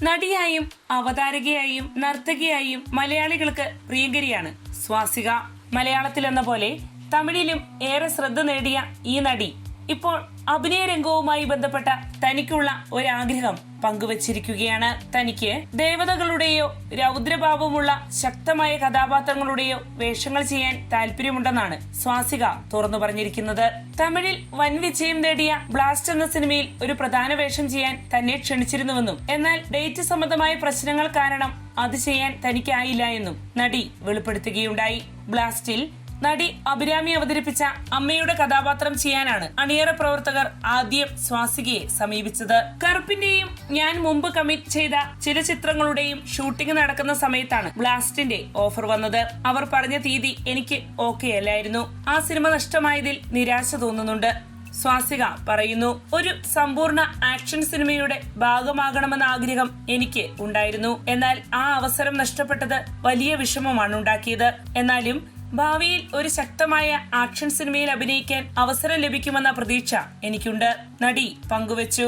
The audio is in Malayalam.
നടിയായും അവതാരകയായും നർത്തകിയായും മലയാളികൾക്ക് പ്രിയങ്കരിയാണ് സ്വാസിക. മലയാളത്തിലെന്ന പോലെ തമിഴിലും ഏറെ ശ്രദ്ധ നേടിയ ഈ നടി ഇപ്പോൾ അഭിനയ രംഗവുമായി ബന്ധപ്പെട്ട തനിക്കുള്ള ഒരാഗ്രഹം പങ്കുവച്ചിരിക്കുകയാണ്. തനിക്ക് ദേവതകളുടെയോ രൗദ്രഭാവമുള്ള ശക്തമായ കഥാപാത്രങ്ങളുടെയോ വേഷങ്ങൾ ചെയ്യാൻ താല്പര്യമുണ്ടെന്നാണ് സ്വാസിക തുറന്നു പറഞ്ഞിരിക്കുന്നത്. തമിഴിൽ വൻ വിജയം നേടിയ ബ്ലാസ്റ്റ് എന്ന സിനിമയിൽ ഒരു പ്രധാന വേഷം ചെയ്യാൻ തന്നെ ക്ഷണിച്ചിരുന്നുവെന്നും എന്നാൽ ഡേറ്റ് സംബന്ധമായ പ്രശ്നങ്ങൾ കാരണം അത് ചെയ്യാൻ തനിക്കായില്ല എന്നും നടി വെളിപ്പെടുത്തുകയുണ്ടായി. ബ്ലാസ്റ്റിൽ നടി അഭിരാമി അവതരിപ്പിച്ച അമ്മയുടെ കഥാപാത്രം ചെയ്യാനാണ് അണിയറ പ്രവർത്തകർ ആദ്യം സ്വാസികയെ സമീപിച്ചത്. കറുപ്പിന്റെയും ഞാൻ മുമ്പ് കമ്മിറ്റ് ചെയ്ത ചില ചിത്രങ്ങളുടെയും ഷൂട്ടിംഗ് നടക്കുന്ന സമയത്താണ് ബ്ലാസ്റ്റിന്റെ ഓഫർ വന്നത്. അവർ പറഞ്ഞ തീയതി എനിക്ക് ഓക്കെ അല്ലായിരുന്നു. ആ സിനിമ നഷ്ടമായതിൽ നിരാശ തോന്നുന്നുണ്ട്. സ്വാസിക പറയുന്നു, ഒരു സമ്പൂർണ്ണ ആക്ഷൻ സിനിമയുടെ ഭാഗമാകണമെന്ന ആഗ്രഹം എനിക്ക് ഉണ്ടായിരുന്നു. എന്നാൽ ആ അവസരം നഷ്ടപ്പെട്ടത് വലിയ വിഷമമാണ് ഉണ്ടാക്കിയത്. എന്നാലും ഭാവിയിൽ ഒരു ശക്തമായ ആക്ഷൻ സിനിമയിൽ അഭിനയിക്കാൻ അവസരം ലഭിക്കുമെന്ന പ്രതീക്ഷ എനിക്കുണ്ട്, നടി പങ്കുവച്ചു.